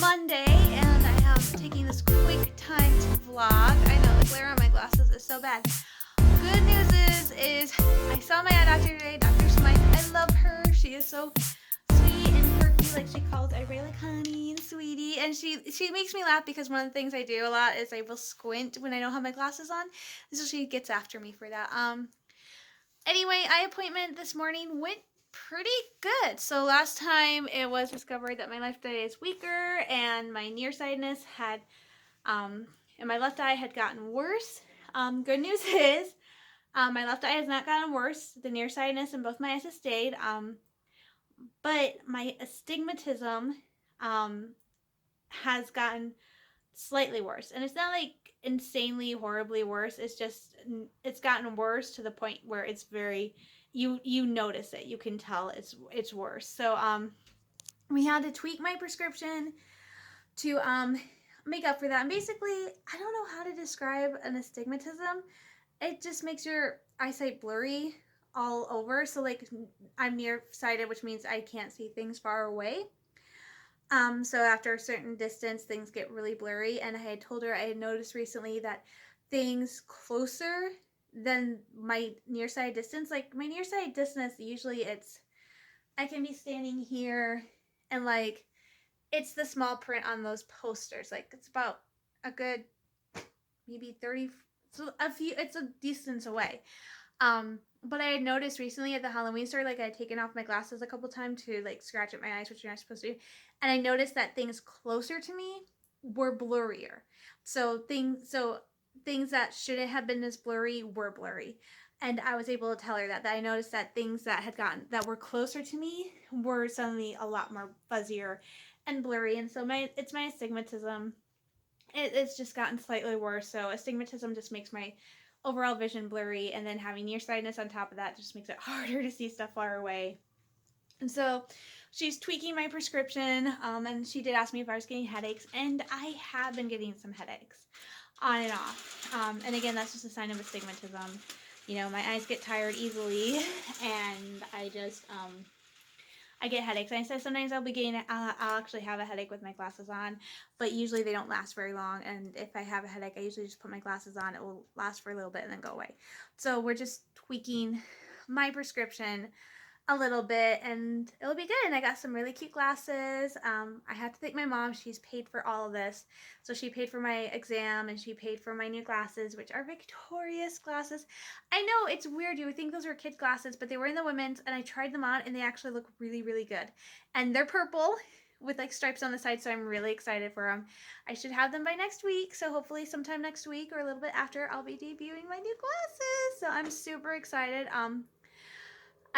Monday, and I am taking this quick time to vlog. I know the glare on my glasses is so bad. Good news is I saw my eye doctor today, Dr. Smythe. I love her. She is so sweet and quirky, like she calls everybody like honey and sweetie. And she makes me laugh because one of the things I do a lot is I will squint when I don't have my glasses on. So she gets after me for that. Anyway, eye appointment this morning went pretty good. So last time it was discovered that my left eye is weaker and my nearsightedness had, and my left eye had gotten worse. Good news is my left eye has not gotten worse. The nearsightedness in both my eyes has stayed. But my astigmatism has gotten slightly worse. And it's not like insanely horribly worse. It's just it's gotten worse to the point where it's very you notice it. You can tell it's worse. So we had to tweak my prescription to make up for that. And basically, I don't know how to describe an astigmatism. It just makes your eyesight blurry all over. So like I'm nearsighted, which means I can't see things far away. So after a certain distance, things get really blurry. And I had told her I had noticed recently that things closer than my near side distance, like my near side distance, usually I can be standing here and like it's the small print on those posters. Like it's about a good maybe 30, so it's a distance away. But I had noticed recently at the Halloween store, like I had taken off my glasses a couple times to like scratch at my eyes, which you're not supposed to do. And I noticed that things closer to me were blurrier. So things that shouldn't have been as blurry were blurry. And I was able to tell her that I noticed that things that were closer to me were suddenly a lot more fuzzier and blurry. And so it's my astigmatism. It's just gotten slightly worse. So astigmatism just makes my overall vision blurry, and then having nearsightedness on top of that just makes it harder to see stuff far away. And so she's tweaking my prescription, and she did ask me if I was getting headaches, and I have been getting some headaches on and off. And again, that's just a sign of astigmatism. You know, my eyes get tired easily, and I get headaches. I said sometimes I'll actually have a headache with my glasses on, but usually they don't last very long. And if I have a headache, I usually just put my glasses on. It will last for a little bit and then go away. So we're just tweaking my prescription a little bit and it'll be good. And I got some really cute glasses. I have to thank my mom. She's paid for all of this. So she paid for my exam and she paid for my new glasses, which are Victorious glasses. I know it's weird. You would think those were kid glasses, but they were in the women's and I tried them on and they actually look really, really good. And they're purple with like stripes on the side, so I'm really excited for them. I should have them by next week, so hopefully sometime next week or a little bit after I'll be debuting my new glasses. So I'm super excited.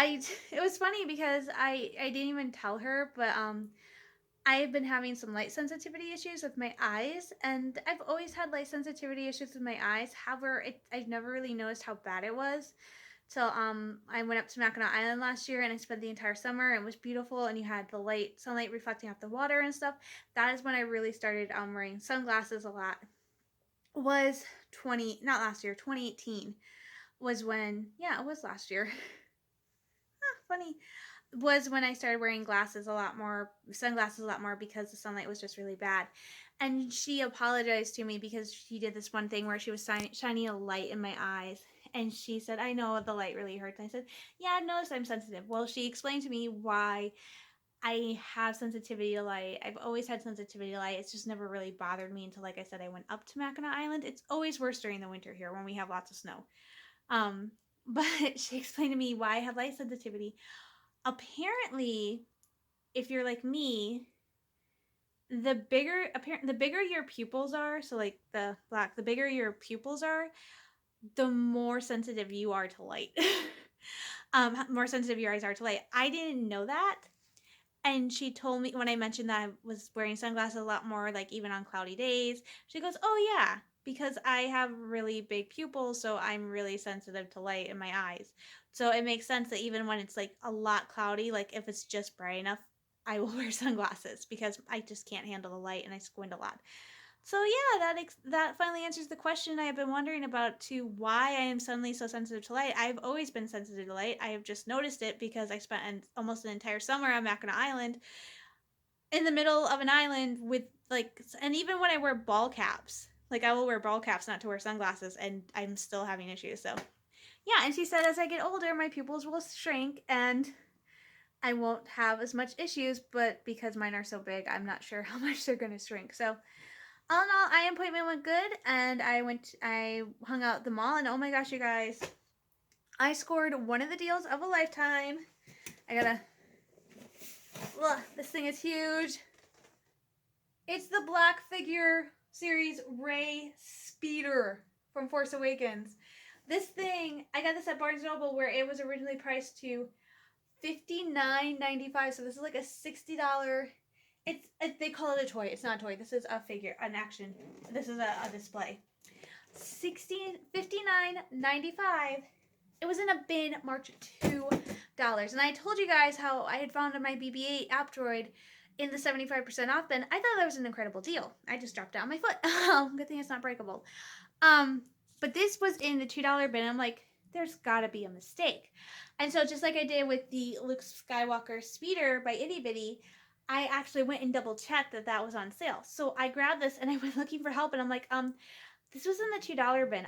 It was funny because I didn't even tell her, but I have been having some light sensitivity issues with my eyes, and I've always had light sensitivity issues with my eyes. However, I've never really noticed how bad it was till I went up to Mackinac Island last year and I spent the entire summer and it was beautiful and you had the sunlight reflecting off the water and stuff. That is when I really started wearing sunglasses a lot. Was 2018 was when, yeah, it was last year. Funny, was when I started wearing sunglasses a lot more because the sunlight was just really bad. And she apologized to me because she did this one thing where she was shining a light in my eyes. And she said, I know the light really hurts. And I said, yeah, I've noticed I'm sensitive. Well, she explained to me why I have sensitivity to light. I've always had sensitivity to light. It's just never really bothered me until, like I said, I went up to Mackinac Island. It's always worse during the winter here when we have lots of snow. But she explained to me why I have light sensitivity. Apparently, if you're like me, the bigger your pupils are, so like the bigger your pupils are, the more sensitive you are to light. More sensitive your eyes are to light. I didn't know that. And she told me when I mentioned that I was wearing sunglasses a lot more, like even on cloudy days, she goes, oh yeah, because I have really big pupils, so I'm really sensitive to light in my eyes. So it makes sense that even when it's like a lot cloudy, like if it's just bright enough, I will wear sunglasses because I just can't handle the light and I squint a lot. So yeah, that finally answers the question I have been wondering about to why I am suddenly so sensitive to light. I've always been sensitive to light. I have just noticed it because I spent almost an entire summer on Mackinac Island in the middle of an island with like, and even when I wear ball caps, like I will wear ball caps not to wear sunglasses, and I'm still having issues. So yeah, and she said as I get older, my pupils will shrink and I won't have as much issues, but because mine are so big, I'm not sure how much they're gonna shrink. So all in all, eye appointment went good, and I hung out at the mall, and oh my gosh, you guys, I scored one of the deals of a lifetime. I gotta, look, this thing is huge. It's the Black Figure series Rey Speeder from Force Awakens. This thing, I got this at Barnes & Noble where it was originally priced to $59.95. So this is like a $60. They call it a toy. It's not a toy. This is a figure, an action. This is a display. $59.95. It was in a bin marked $2. And I told you guys how I had found my BB-8 Aptoid in the 75% off bin. I thought that was an incredible deal. I just dropped it on my foot. Good thing it's not breakable. But this was in the $2 bin. I'm like, there's gotta be a mistake. And so just like I did with the Luke Skywalker Speeder by Itty Bitty, I actually went and double checked that that was on sale. So I grabbed this and I went looking for help, and I'm like, this was in the $2 bin.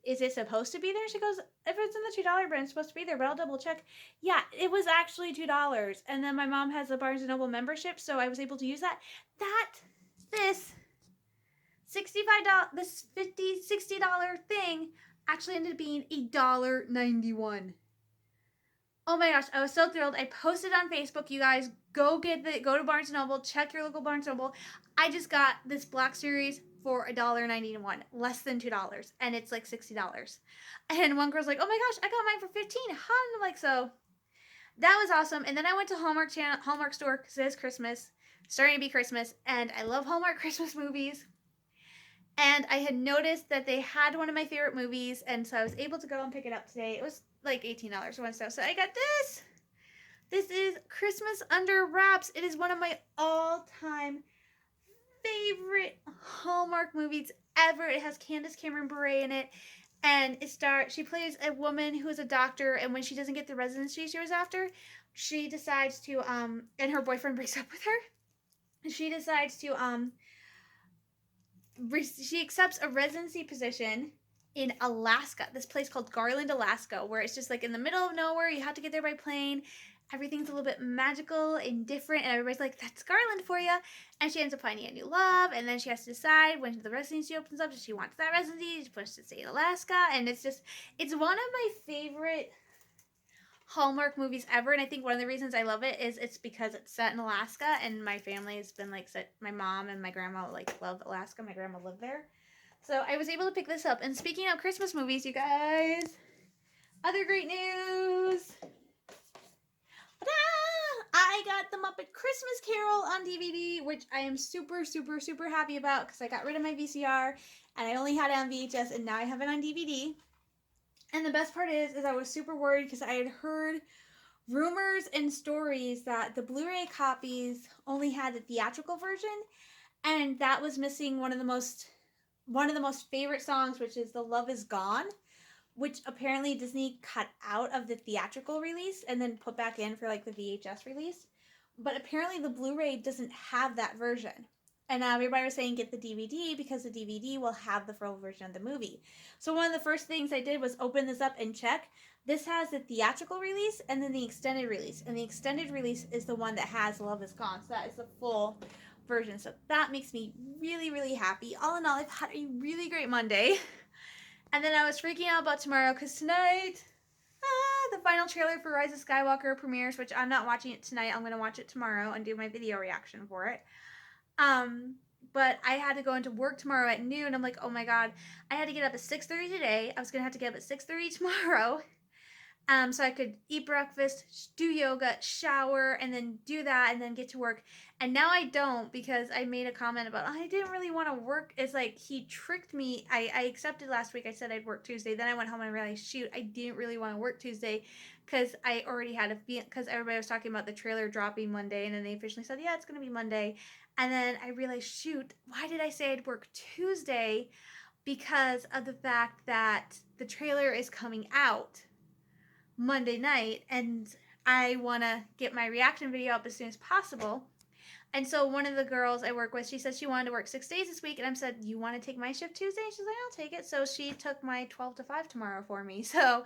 Is it supposed to be there? She goes, if it's in the $2 bin, it's supposed to be there, but I'll double check. Yeah, it was actually $2. And then my mom has a Barnes & Noble membership, so I was able to use that. This $60 thing actually ended up being $1.91. Oh my gosh, I was so thrilled. I posted on Facebook, you guys, go to Barnes & Noble, check your local Barnes & Noble. I just got this Black Series for $1.91, less than $2, and it's like $60. And one girl's like, oh my gosh, I got mine for $15. I'm like, so that was awesome. And then I went to Hallmark store because it is Christmas, starting to be Christmas, and I love Hallmark Christmas movies. And I had noticed that they had one of my favorite movies, and so I was able to go and pick it up today. It was like $18 for one stuff. So I got this. This is Christmas Under Wraps. It is one of my all-time favorite Hallmark movies ever. It has Candace Cameron Bure in it, and she plays a woman who is a doctor, and when she doesn't get the residency she was after, she decides to and her boyfriend breaks up with her. She decides to she accepts a residency position in Alaska, this place called Garland, Alaska, where it's just like in the middle of nowhere. You have to get there by plane. Everything's a little bit magical and different, and everybody's like, that's Garland for you. And she ends up finding a new love, and then she has to decide when the residency opens up, if she wants that residency, she wants to stay in Alaska. And it's one of my favorite Hallmark movies ever, and I think one of the reasons I love it is it's because it's set in Alaska, and my family has been like, my mom and my grandma like love Alaska. My grandma lived there, so I was able to pick this up. And speaking of Christmas movies, you guys, other great news. I got The Muppet Christmas Carol on DVD, which I am super, super, super happy about because I got rid of my VCR and I only had it on VHS, and now I have it on DVD. And the best part is I was super worried because I had heard rumors and stories that the Blu-ray copies only had the theatrical version, and that was missing one of the most favorite songs, which is "The Love Is Gone," which apparently Disney cut out of the theatrical release and then put back in for like the VHS release. But apparently the Blu-ray doesn't have that version. And now everybody was saying get the DVD because the DVD will have the full version of the movie. So one of the first things I did was open this up and check. This has the theatrical release and then the extended release. And the extended release is the one that has Love Is Gone. So that is the full version. So that makes me really, really happy. All in all, I've had a really great Monday. And then I was freaking out about tomorrow because tonight, the final trailer for Rise of Skywalker premieres, which I'm not watching it tonight. I'm going to watch it tomorrow and do my video reaction for it. But I had to go into work tomorrow at noon. I'm like, oh my God, I had to get up at 6:30 today. I was going to have to get up at 6:30 tomorrow. So I could eat breakfast, do yoga, shower, and then do that, and then get to work. And now I don't because I made a comment about, I didn't really want to work. It's like he tricked me. I accepted last week. I said I'd work Tuesday. Then I went home and realized, shoot, I didn't really want to work Tuesday because I already had because everybody was talking about the trailer dropping Monday, and then they officially said, yeah, it's going to be Monday. And then I realized, shoot, why did I say I'd work Tuesday? Because of the fact that the trailer is coming out Monday night, and I want to get my reaction video up as soon as possible. And so one of the girls I work with, she said she wanted to work 6 days this week, and I said, "You want to take my shift Tuesday?" And she's like, "I'll take it." So she took my 12 to 5 tomorrow for me. So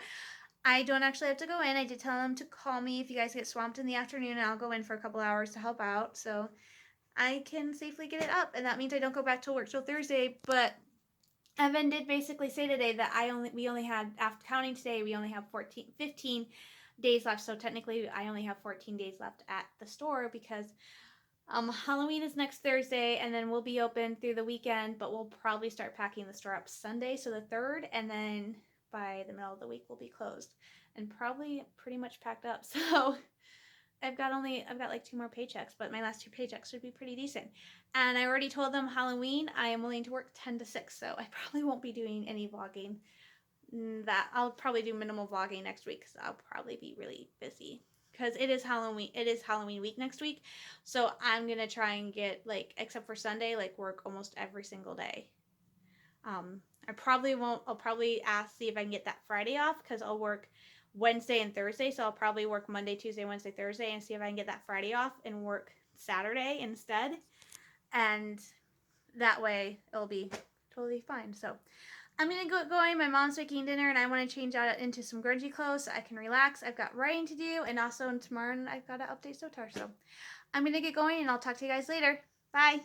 I don't actually have to go in. I did tell them to call me if you guys get swamped in the afternoon, and I'll go in for a couple hours to help out. So I can safely get it up, and that means I don't go back to work till Thursday. But Evan did basically say today that we only had, after counting today, we only have 15 days left. So technically, I only have 14 days left at the store because Halloween is next Thursday, and then we'll be open through the weekend. But we'll probably start packing the store up Sunday, so the 3rd, and then by the middle of the week we'll be closed and probably pretty much packed up. So I've got like 2 more paychecks, but my last 2 paychecks would be pretty decent. And I already told them Halloween I am willing to work 10 to 6, so I probably won't be doing any vlogging. That I'll probably do minimal vlogging next week because I'll probably be really busy because it is Halloween. It is Halloween week next week, so I'm gonna try and get, like, except for Sunday, like, work almost every single day. I probably won't. I'll probably see if I can get that Friday off because I'll work Wednesday and Thursday. So I'll probably work Monday, Tuesday, Wednesday, Thursday, and see if I can get that Friday off and work Saturday instead. And that way it'll be totally fine. So I'm gonna go going. My mom's making dinner, and I want to change out into some grungy clothes so I can relax. I've got writing to do, and also tomorrow I've got to update Sotar. So I'm gonna get going, and I'll talk to you guys later. Bye.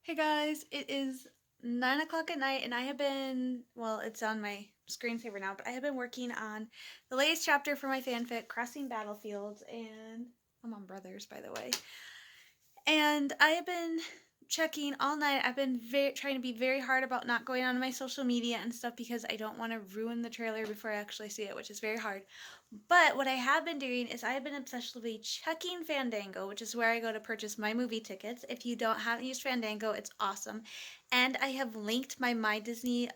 Hey guys, it is 9 o'clock at night, and I have been, well, it's on my screensaver now, but I have been working on the latest chapter for my fanfic, Crossing Battlefields, and I'm on Brothers, by the way. And I have been checking all night. I've been trying to be very hard about not going on my social media and stuff because I don't want to ruin the trailer before I actually see it, which is very hard. But what I have been doing is I have been obsessively checking Fandango, which is where I go to purchase my movie tickets. If you haven't used Fandango, it's awesome. And I have linked my Disney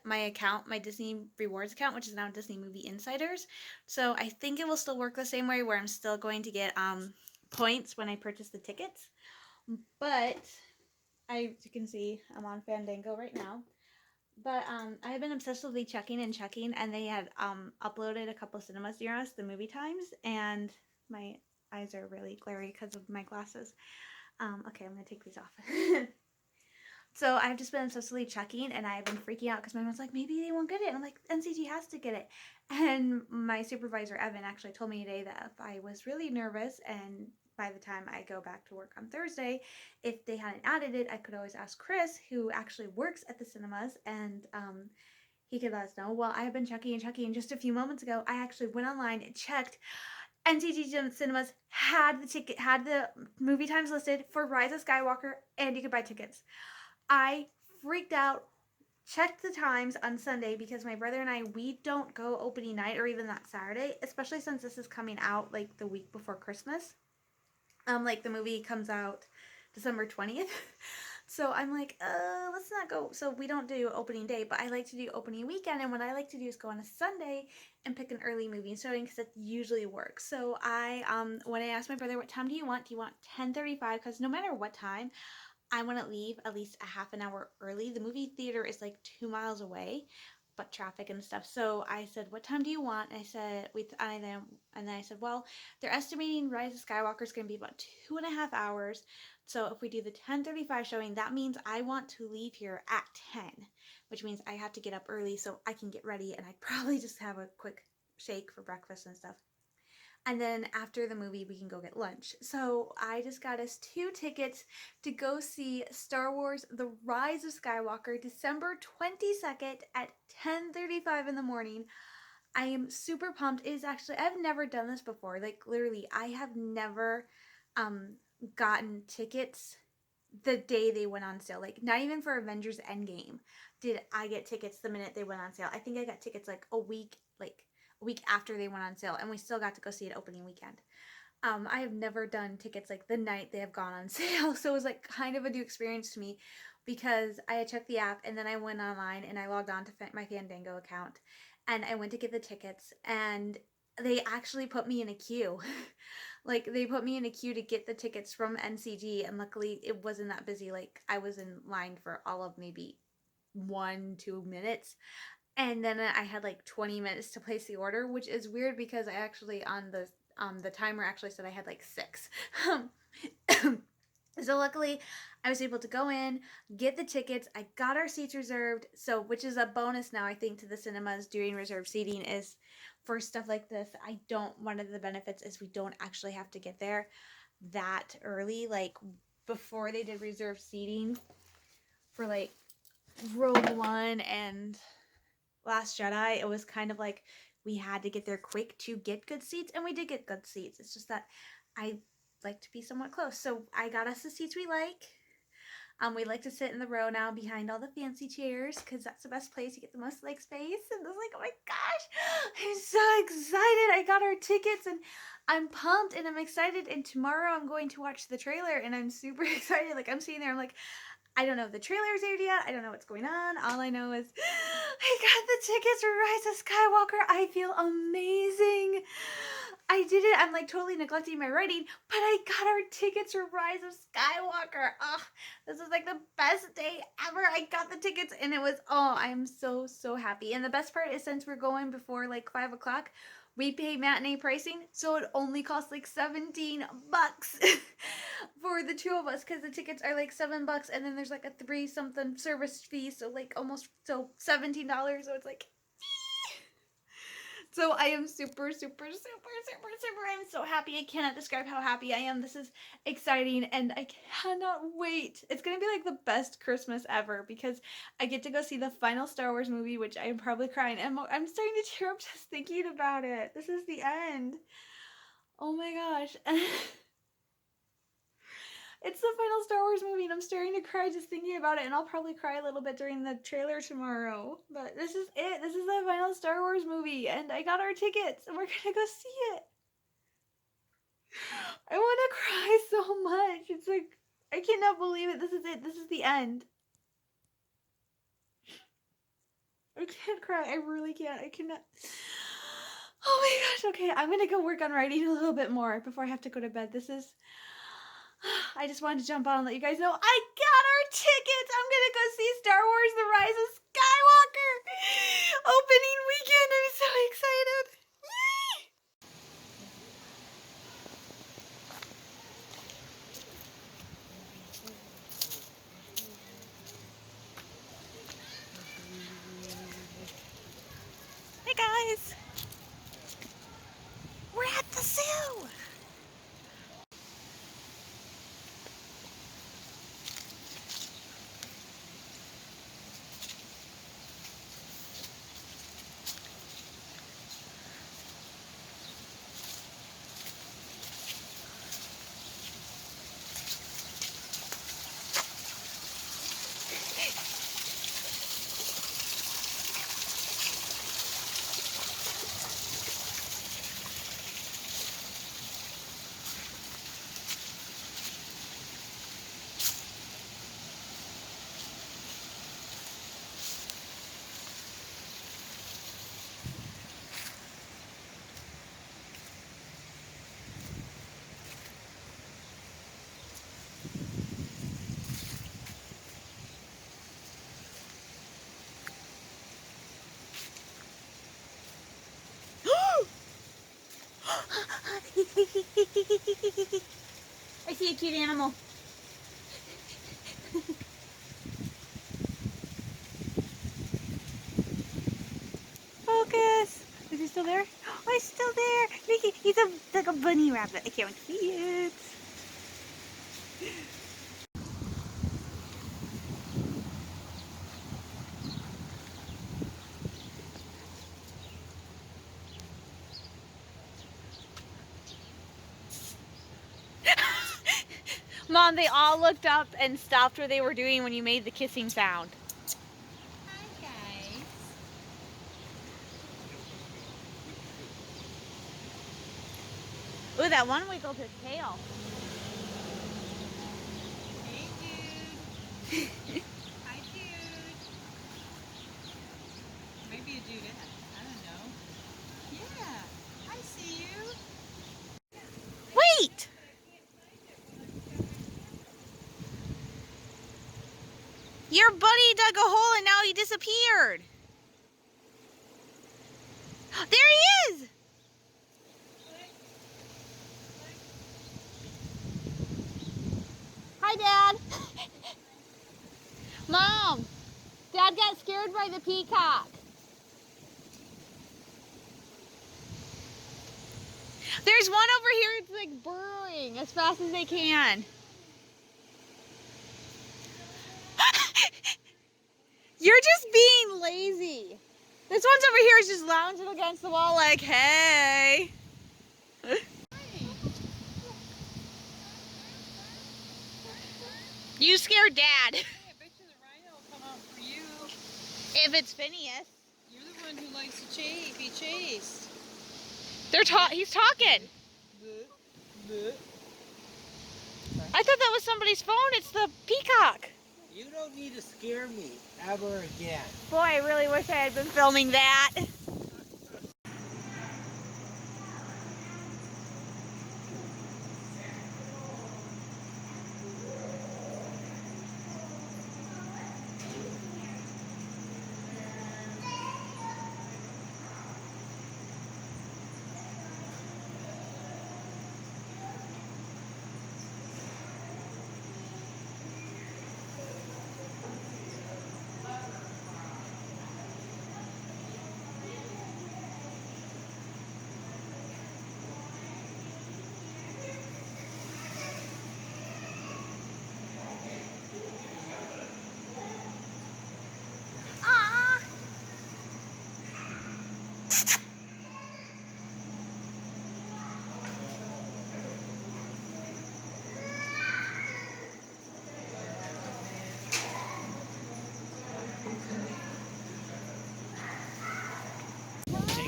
Rewards account, which is now Disney Movie Insiders. So I think it will still work the same way, where I'm still going to get points when I purchase the tickets. But as you can see, I'm on Fandango right now. But I have been obsessively checking, and they had uploaded a couple of cinemas near us, the movie times, and my eyes are really glary because of my glasses. Okay, I'm gonna take these off. So I've just been obsessively checking, and I've been freaking out because my mom's like, maybe they won't get it. And I'm like, NCG has to get it. And my supervisor, Evan, actually told me today that if I was really nervous, and by the time I go back to work on Thursday, if they hadn't added it, I could always ask Chris, who actually works at the cinemas, and he could let us know. Well, I have been checking and checking. Just a few moments ago, I actually went online and checked. NCG Cinemas had the movie times listed for Rise of Skywalker, and you could buy tickets. I freaked out, checked the times on Sunday because my brother and I, we don't go opening night or even that Saturday, especially since this is coming out like the week before Christmas. Like the movie comes out December 20th. So I'm like, let's not go. So we don't do opening day, but I like to do opening weekend. And what I like to do is go on a Sunday and pick an early movie showing because it usually works. So when I asked my brother, what time do you want? Do you want 10:35? Because no matter what time, I want to leave at least a half an hour early. The movie theater is like 2 miles away, but traffic and stuff. So I said, what time do you want? And I said, and then I said, well, they're estimating Rise of Skywalker is going to be about 2.5 hours. So if we do the 10:35 showing, that means I want to leave here at 10, which means I have to get up early so I can get ready, and I'd probably just have a quick shake for breakfast and stuff. And then after the movie, we can go get lunch. So I just got us 2 tickets to go see Star Wars The Rise of Skywalker, December 22nd at 10:35 in the morning. I am super pumped. It is actually, I've never done this before. Like, literally, I have never gotten tickets the day they went on sale. Like, not even for Avengers Endgame did I get tickets the minute they went on sale. I think I got tickets like a week after they went on sale, and we still got to go see it opening weekend. I have never done tickets like the night they have gone on sale, so it was like kind of a new experience to me because I had checked the app, and then I went online and I logged on to my Fandango account, and I went to get the tickets, and they actually put me in a queue. Like, they put me in a queue to get the tickets from NCG, and luckily it wasn't that busy. Like, I was in line for all of maybe 1-2 minutes. And then I had like 20 minutes to place the order, which is weird because I actually on the timer actually said I had like 6. So luckily, I was able to go in, get the tickets. I got our seats reserved. So, which is a bonus now, I think, to the cinemas doing reserved seating is for stuff like this. I don't. One of the benefits is we don't actually have to get there that early. Like before they did reserved seating for like Rogue One and Last Jedi, it was kind of like we had to get there quick to get good seats, and we did get good seats. It's just that I like to be somewhat close. So I got us the seats we like. We like to sit in the row now behind all the fancy chairs because that's the best place. You get the most leg space. And I was like, oh my gosh, I'm so excited. I got our tickets and I'm pumped and I'm excited. And tomorrow I'm going to watch the trailer and I'm super excited. Like I'm sitting there, I'm like, I don't know if the trailer's aired yet. I don't know what's going on. All I know is I got the tickets for Rise of Skywalker. I feel amazing. I did it. I'm like totally neglecting my writing, but I got our tickets for Rise of Skywalker. Oh, this is like the best day ever. I got the tickets and it was, oh, I'm so, so happy. And the best part is since we're going before like 5 o'clock, we pay matinee pricing, so it only costs like $17 for the two of us because the tickets are like $7 and then there's like a 3 something service fee, so like almost so $17. So it's like so I am super, super, super, super, super. I'm so happy. I cannot describe how happy I am. This is exciting and I cannot wait. It's going to be like the best Christmas ever because I get to go see the final Star Wars movie, which I am probably crying. I'm starting to tear up just thinking about it. This is the end. Oh my gosh. It's the final Star Wars movie and I'm starting to cry just thinking about it, and I'll probably cry a little bit during the trailer tomorrow. But this is it. This is the final Star Wars movie and I got our tickets and we're gonna go see it. I want to cry so much. It's like, I cannot believe it. This is it. This is the end. I can't cry. I really can't. I cannot. Oh my gosh. Okay, I'm gonna go work on writing a little bit more before I have to go to bed. This is. I just wanted to jump on and let you guys know I got our tickets. I'm gonna go see Star Wars: The Rise of Skywalker opening weekend. I'm so excited. Yay! Hey guys, we're at the zoo. I see a cute animal. Focus. Is he still there? Oh, he's still there. Mickey, he's like a bunny rabbit. I can't wait to see it. Mom, they all looked up and stopped what they were doing when you made the kissing sound. Hi guys. Ooh, that one wiggled his tail. Hey dude. Hi dude. Maybe a dudette. I don't know. Yeah. I see you. Wait! Your buddy dug a hole and now he disappeared. There he is! Hi, Dad got scared by the peacock. There's one over here, it's like burrowing as fast as they can. You're just being lazy. This one's over here is just lounging against the wall like, hey. You scared Dad. Hey, I bet you the rhino will come out for you. If it's Phineas. You're the one who likes to be chased. He's talking. I thought that was somebody's phone. It's the peacock. You don't need to scare me ever again. Boy, I really wish I had been filming that.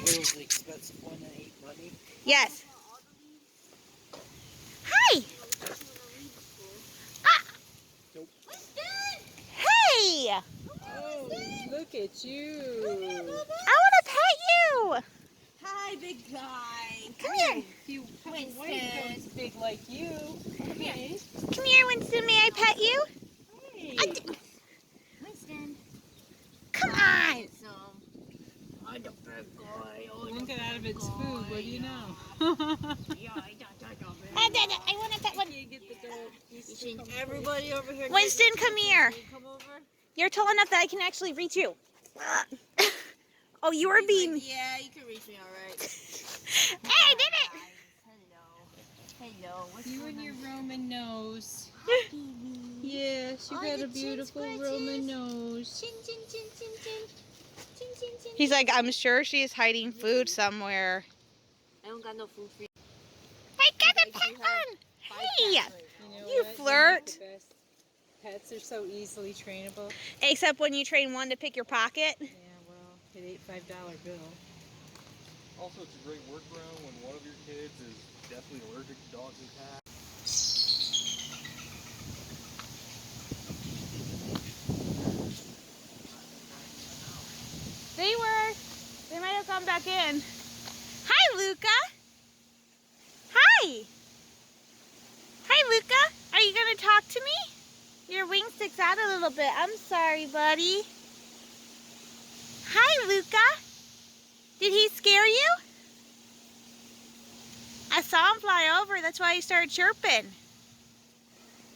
Kangaroo's the expensive one that ate money. Yes. Hi. Ah. Nope. Hey. Oh, look at you. I want to pet you. Hi, big guy. Come here. You Winston. white goes big like you. Okay. Come here, Winston. May I pet you? Hey. Winston. Come on. I'm the big guy. Won't get out of its food. What do you know? I want to pet one. You get the dog. You seen everybody over here? Winston, come here. Can you come over? You're tall enough that I can actually reach you. Oh, you are being... Yeah, you can reach me all right. Hey, I did it. Hello. Hello. What's You going and your on? Roman nose. Baby. Yes, you Oh, got the a chin beautiful scratches. Roman nose. Chin, chin, chin, chin, chin. Chin, chin, chin. He's like, I'm sure she's hiding food somewhere. I don't got no food for you. Hey, get Like the pet you have one. 5 Hey. cats right You know You what? flirt. They're the best. Pets are so easily trainable. Except when you train one to pick your pocket. Yeah, well, it ain't $5 bill. Also, it's a great workaround when one of your kids is definitely allergic to dogs and cats. They might have come back in. Hi, Luca. Hi. Hi, Luca. Are you going to talk to me? Your wing sticks out a little bit. I'm sorry, buddy. Hi, Luca. Did he scare you? I saw him fly over. That's why he started chirping.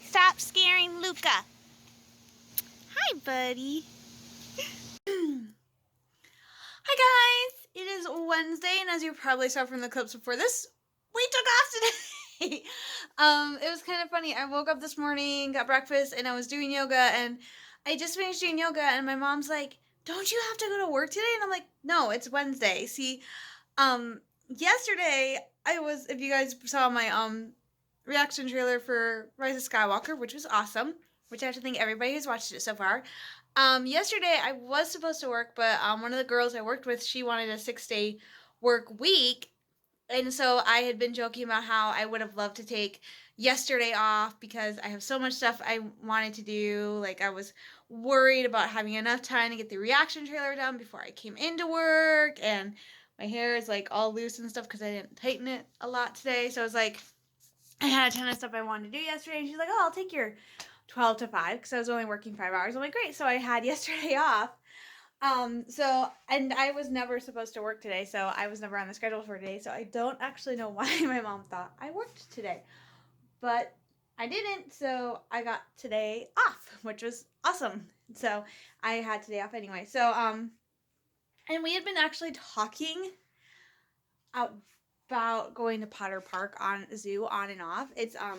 Stop scaring Luca. Hi, buddy. Hi, guys. It is Wednesday, and as you probably saw from the clips before this, we took off today. It was kind of funny. I woke up this morning, got breakfast, and I was doing yoga, and I just finished doing yoga, and my mom's like, don't you have to go to work today? And I'm like, no, it's Wednesday. See, yesterday, if you guys saw my, reaction trailer for Rise of Skywalker, which was awesome, which I have to thank everybody who's watched it so far. Yesterday, I was supposed to work, but, one of the girls I worked with, she wanted a 6-day work week, and so I had been joking about how I would have loved to take yesterday off because I have so much stuff I wanted to do. Like, I was worried about having enough time to get the reaction trailer done before I came into work, and my hair is, like, all loose and stuff because I didn't tighten it a lot today, so I was like, I had a ton of stuff I wanted to do yesterday, and she's like, oh, I'll take your 12 to 5 because I was only working 5 hours. I'm like, great. So I had yesterday off. And I was never supposed to work today, so I was never on the schedule for today, so I don't actually know why my mom thought I worked today. But I didn't, so I got today off, which was awesome. So I had today off anyway. So and we had been actually talking about going to Potter Park on zoo on and off. It's a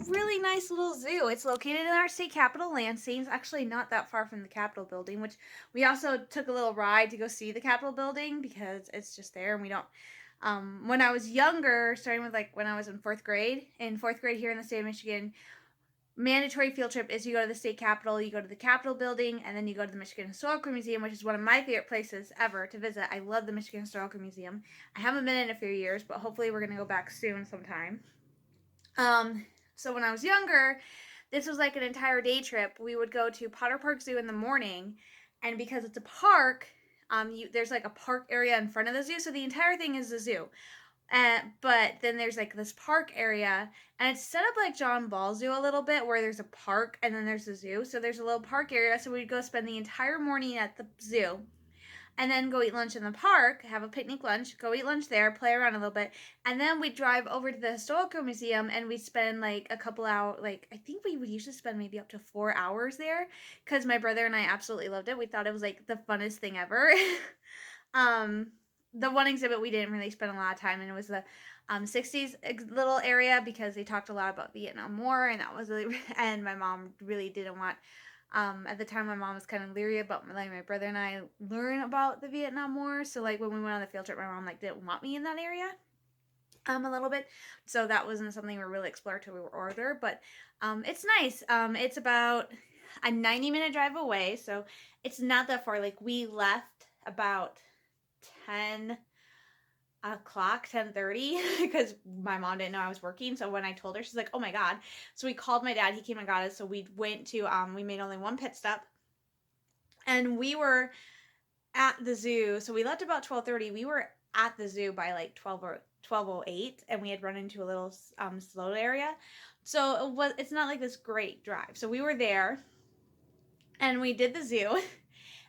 really nice little zoo. It's located in our state capital, Lansing. It's actually not that far from the Capitol building, which we also took a little ride to go see the Capitol building because it's just there and we don't. When I was younger, starting with like when I was in fourth grade here in the state of Michigan, mandatory field trip is you go to the state capitol, you go to the Capitol building, and then you go to the Michigan Historical Museum, which is one of my favorite places ever to visit. I love the Michigan Historical Museum. I haven't been in a few years, but hopefully we're going to go back soon sometime. So when I was younger, this was like an entire day trip. We would go to Potter Park Zoo in the morning, and because it's a park, there's like a park area in front of the zoo, so the entire thing is the zoo. But then there's like this park area, and it's set up like John Ball Zoo a little bit, where there's a park and then there's a zoo. So there's a little park area, so we'd go spend the entire morning at the zoo, and then go eat lunch in the park, have a picnic lunch, go eat lunch there, play around a little bit, and then we'd drive over to the Historical Museum, and we'd spend like a couple hours, like I think we would usually spend maybe up to 4 hours there, because my brother and I absolutely loved it. We thought it was like the funnest thing ever. The one exhibit we didn't really spend a lot of time in was the 60s little area, because they talked a lot about Vietnam War, and that was really, and my mom really didn't want, at the time my mom was kind of leery about letting my brother and I learn about the Vietnam War, so like when we went on the field trip, my mom like didn't want me in that area a little bit, so that wasn't something we really explored till we were older. But it's nice. It's about a 90-minute drive away, so it's not that far. Like we left about 10 o'clock, 10:30, because my mom didn't know I was working. So when I told her, she's like, oh my god. So we called my dad, he came and got us. So we went to we made only one pit stop, and we were at the zoo. So we left about 12:30. We were at the zoo by like 12:08, and we had run into a little slow area. So it's not like this great drive. So we were there and we did the zoo.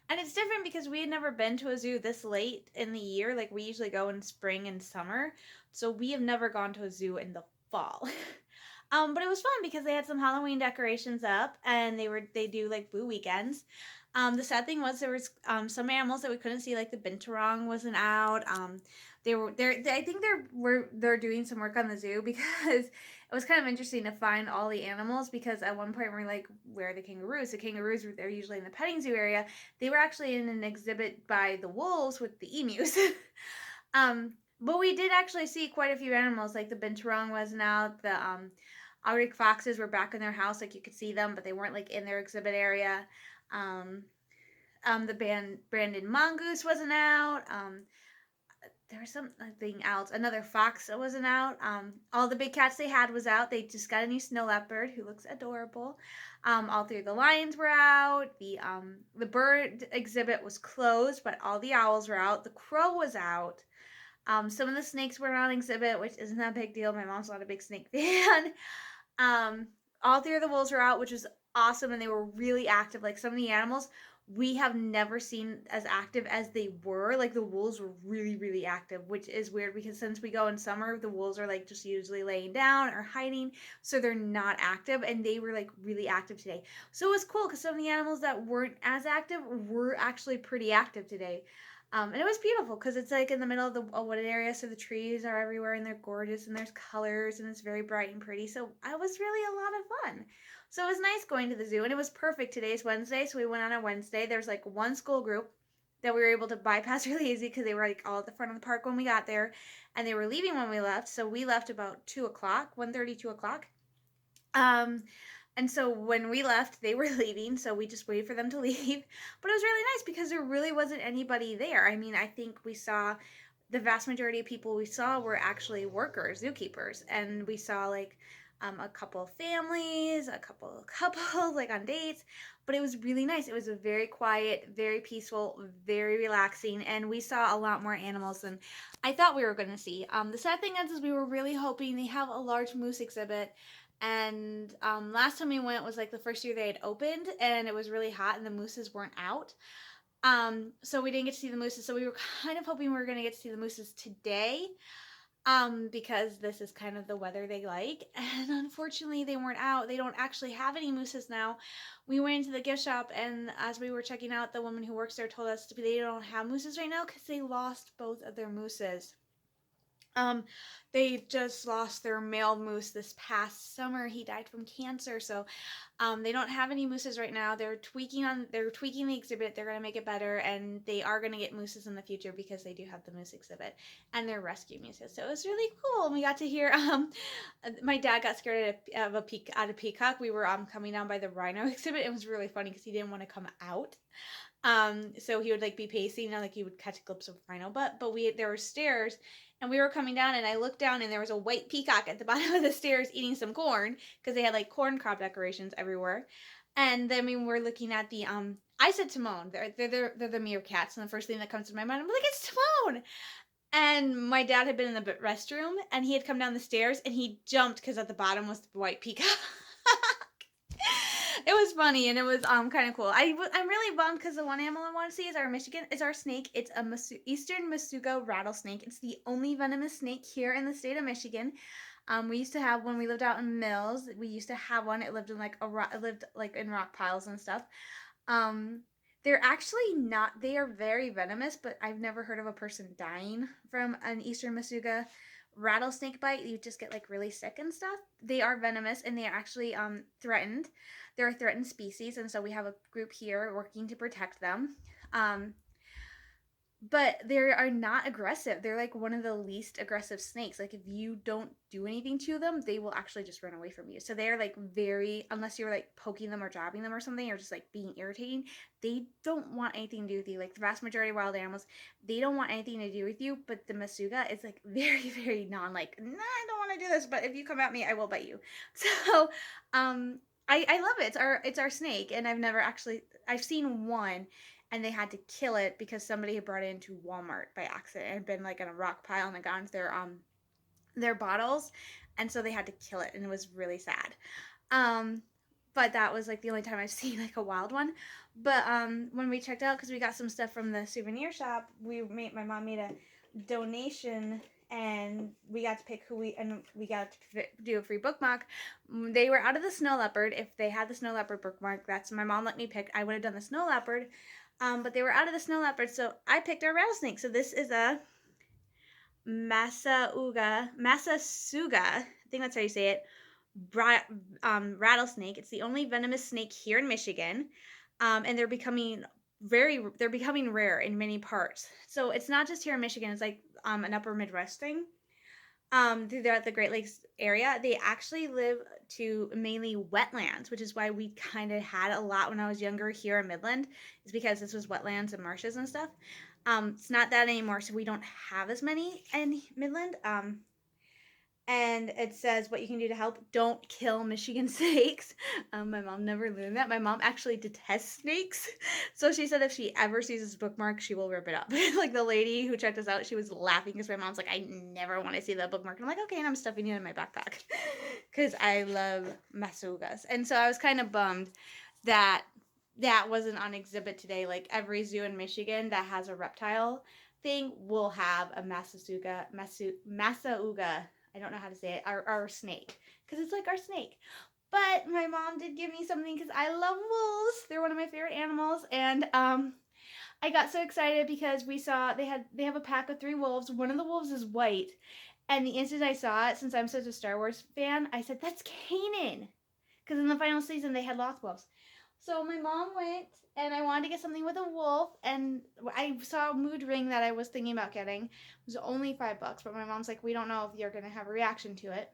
And it's different because we had never been to a zoo this late in the year. Like we usually go in spring and summer. So we have never gone to a zoo in the fall. But it was fun because they had some Halloween decorations up, and they do like boo weekends. The sad thing was there was some animals that we couldn't see, like the binturong wasn't out. I think they're doing some work on the zoo because it was kind of interesting to find all the animals, because at one point we're like, where are the kangaroos? The kangaroos they're usually in the petting zoo area. They were actually in an exhibit by the wolves with the emus. But we did actually see quite a few animals, like the binturong wasn't out. The Arctic foxes were back in their house, like you could see them, but they weren't like in their exhibit area. The Brandon mongoose wasn't out. There was something else. Another fox that wasn't out. All the big cats they had was out. They just got a new snow leopard who looks adorable. All three of the lions were out. The bird exhibit was closed, but all the owls were out. The crow was out. Some of the snakes were on exhibit, which isn't that big deal. My mom's not a big snake fan. All three of the wolves were out, which was awesome, and they were really active. Like some of the animals we have never seen as active as they were. Like the wolves were really, really active, which is weird because since we go in summer, the wolves are like just usually laying down or hiding, so they're not active, and they were like really active today. So it was cool because some of the animals that weren't as active were actually pretty active today. And it was beautiful because it's like in the middle of a wooded area, so the trees are everywhere and they're gorgeous and there's colors and it's very bright and pretty. So it was really a lot of fun. So it was nice going to the zoo, and it was perfect. Today's Wednesday, so we went on a Wednesday. There's like one school group that we were able to bypass really easy because they were like all at the front of the park when we got there, and they were leaving when we left. So we left about 2 o'clock, 1:30, 2 o'clock. And so when we left, they were leaving, so we just waited for them to leave. But it was really nice because there really wasn't anybody there. I mean, I think we saw the vast majority of people we saw were actually workers, zookeepers, and we saw like a couple of families, a couple of couples like on dates, but it was really nice. It was a very quiet, very peaceful, very relaxing, and we saw a lot more animals than I thought we were going to see. The sad thing is we were really hoping they have a large moose exhibit, and last time we went was like the first year they had opened, and it was really hot and the mooses weren't out. So we didn't get to see the mooses, so we were kind of hoping we were going to get to see the mooses today. because this is kind of the weather they like. And unfortunately, they weren't out. They don't actually have any mooses now. We went into the gift shop, and as we were checking out, the woman who works there told us they don't have mooses right now because they lost both of their mooses. They just lost their male moose this past summer. He died from cancer, so they don't have any mooses right now. They're tweaking the exhibit. They're gonna make it better, and they are gonna get mooses in the future because they do have the moose exhibit, and they're rescue mooses. So it was really cool. And we got to hear my dad got scared of a peacock. We were coming down by the rhino exhibit. It was really funny because he didn't want to come out. So he would like be pacing and like he would catch a glimpse of rhino, but there were stairs and we were coming down and I looked down and there was a white peacock at the bottom of the stairs eating some corn because they had like corn cob decorations everywhere. And then we were looking at the I said Timon. They're the meerkats, and the first thing that comes to my mind, I'm like, it's Timon. And my dad had been in the restroom and he had come down the stairs and he jumped because at the bottom was the white peacock. It was funny and it was kind of cool. I'm really bummed because the one animal I want to see is our snake. It's a Eastern Masuga rattlesnake. It's the only venomous snake here in the state of Michigan. We used to have one. We lived out in Mills. We used to have one. It lived in in rock piles and stuff. They're actually not. They are very venomous, but I've never heard of a person dying from an Eastern Masuga rattlesnake bite. You just get like really sick and stuff. They are venomous and they are actually threatened. They're a threatened species, and so we have a group here working to protect them. But they are not aggressive. They're like one of the least aggressive snakes. Like if you don't do anything to them, they will actually just run away from you. So they're like unless you're like poking them or jabbing them or something or just like being irritating, they don't want anything to do with you. Like the vast majority of wild animals, they don't want anything to do with you. But the Masuga is like very, very nah, I don't want to do this, but if you come at me, I will bite you. So, I love it. It's our snake, and I've seen one and they had to kill it because somebody had brought it into Walmart by accident. It had been like in a rock pile and it got into their bottles, and so they had to kill it, and it was really sad. But that was like the only time I've seen like a wild one. But when we checked out, because we got some stuff from the souvenir shop, my mom made a donation. And we got to pick we got to do a free bookmark. They were out of the snow leopard. If they had the snow leopard bookmark, that's my mom let me pick. I would have done the snow leopard, but they were out of the snow leopard, so I picked our rattlesnake. So this is a Masasuga. I think that's how you say it. Rattlesnake. It's the only venomous snake here in Michigan, and they're becoming rare in many parts. So it's not just here in Michigan. It's like an upper Midwest thing. Throughout the Great Lakes area, they actually live to mainly wetlands, which is why we kind of had a lot when I was younger here in Midland, is because this was wetlands and marshes and stuff. It's not that anymore, so we don't have as many in Midland. And it says what you can do to help. Don't kill Michigan snakes. My mom never learned that. My mom actually detests snakes. So she said if she ever sees this bookmark, she will rip it up. Like the lady who checked us out, she was laughing because my mom's like, I never want to see that bookmark. And I'm like, okay, and I'm stuffing it in my backpack because I love Masugas. And so I was kind of bummed that wasn't on exhibit today. Like every zoo in Michigan that has a reptile thing will have a Masauga. I don't know how to say it, our snake, because it's like our snake. But my mom did give me something because I love wolves. They're one of my favorite animals, and I got so excited because we saw they have a pack of 3 wolves. One of the wolves is white, and the instant I saw it, since I'm such a Star Wars fan, I said, that's Kanan, because in the final season they had lost wolves. So my mom went, and I wanted to get something with a wolf, and I saw a mood ring that I was thinking about getting. It was only $5, but my mom's like, we don't know if you're going to have a reaction to it.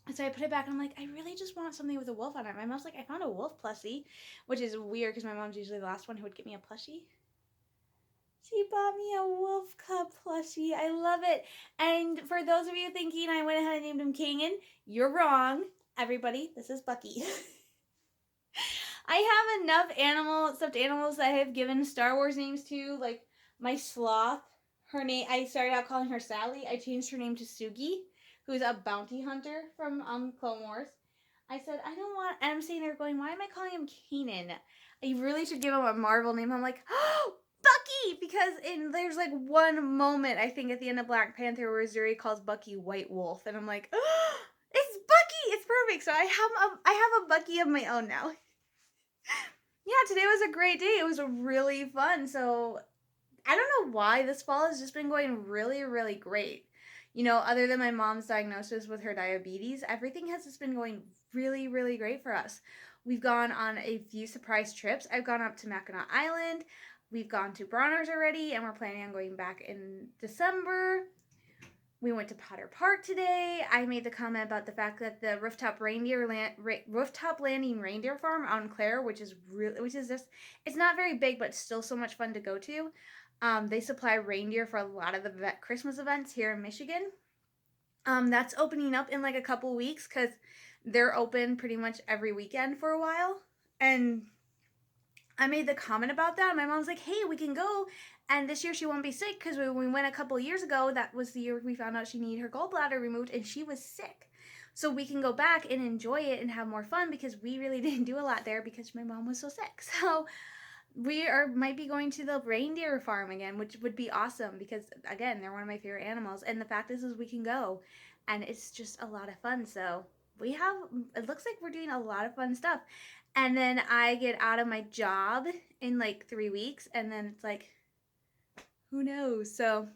And so I put it back, and I'm like, I really just want something with a wolf on it. My mom's like, I found a wolf plushie, which is weird because my mom's usually the last one who would get me a plushie. She bought me a wolf cub plushie. I love it. And for those of you thinking I went ahead and named him Kanan, you're wrong. Everybody, this is Bucky. I have enough stuffed animals that I have given Star Wars names to, like my sloth. Her name, I started out calling her Sally. I changed her name to Sugi, who's a bounty hunter from Clone Wars. I said, I don't want, and I'm sitting there going, why am I calling him Kanan? I really should give him a Marvel name. I'm like, oh, Bucky! Because there's like one moment, I think, at the end of Black Panther where Zuri calls Bucky White Wolf. And I'm like, oh, it's Bucky! It's perfect. So I have a Bucky of my own now. Yeah, today was a great day. It was really fun. So I don't know why this fall has just been going really, really great. You know, other than my mom's diagnosis with her diabetes, everything has just been going really, really great for us. We've gone on a few surprise trips. I've gone up to Mackinac Island. We've gone to Bronner's already, and we're planning on going back in December. We went to Potter Park today. I made the comment about the fact that the rooftop landing reindeer farm out in Clare, which is just, it's not very big, but still so much fun to go to. They supply reindeer for a lot of the Christmas events here in Michigan. That's opening up in like a couple weeks because they're open pretty much every weekend for a while. And I made the comment about that. My mom's like, hey, we can go. And this year she won't be sick because when we went a couple years ago, that was the year we found out she needed her gallbladder removed and she was sick. So we can go back and enjoy it and have more fun because we really didn't do a lot there because my mom was so sick. So might be going to the reindeer farm again, which would be awesome because, again, they're one of my favorite animals. And the fact is we can go and it's just a lot of fun. So it looks like we're doing a lot of fun stuff. And then I get out of my job in like 3 weeks and then it's like, who knows? So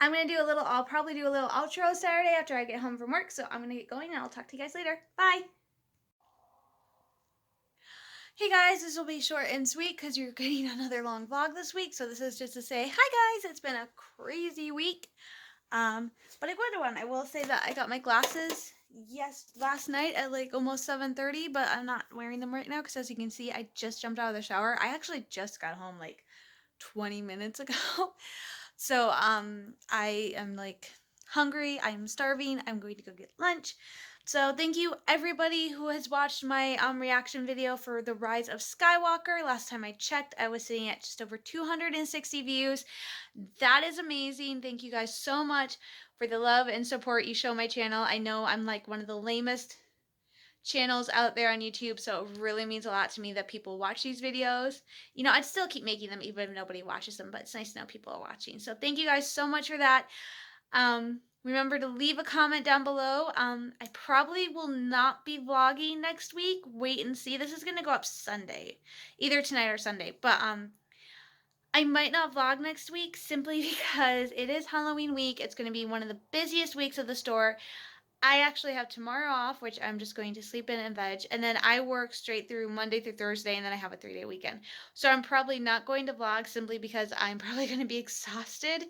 I'll probably do a little outro Saturday after I get home from work. So I'm going to get going and I'll talk to you guys later. Bye. Hey guys, this will be short and sweet because you're getting another long vlog this week. So this is just to say, hi guys, it's been a crazy week. But a good one. I will say that I got my glasses last night at like almost 7:30, but I'm not wearing them right now because as you can see, I just jumped out of the shower. I actually just got home like 20 minutes ago. So I am like hungry, I'm starving, I'm going to go get lunch. So thank you everybody who has watched my reaction video for The Rise of Skywalker. Last time I checked, I was sitting at just over 260 views. That is amazing. Thank you guys so much for the love and support you show my channel. I know I'm like one of the lamest channels out there on YouTube, so it really means a lot to me that people watch these videos. You know, I'd still keep making them even if nobody watches them, but it's nice to know people are watching. So thank you guys so much for that. Remember to leave a comment down below. I probably will not be vlogging next week. Wait and see. This is going to go up Sunday, either tonight or Sunday, but I might not vlog next week simply because it is Halloween week. It's going to be one of the busiest weeks of the store. I actually have tomorrow off, which I'm just going to sleep in and veg. And then I work straight through Monday through Thursday, and then I have a 3-day weekend. So I'm probably not going to vlog simply because I'm probably going to be exhausted.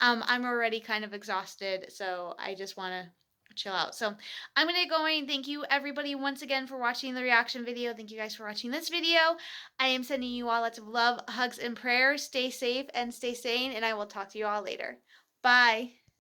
I'm already kind of exhausted, so I just want to chill out. So I'm going to go in. Thank you everybody once again for watching the reaction video. Thank you guys for watching this video. I am sending you all lots of love, hugs, and prayers. Stay safe and stay sane, and I will talk to you all later. Bye.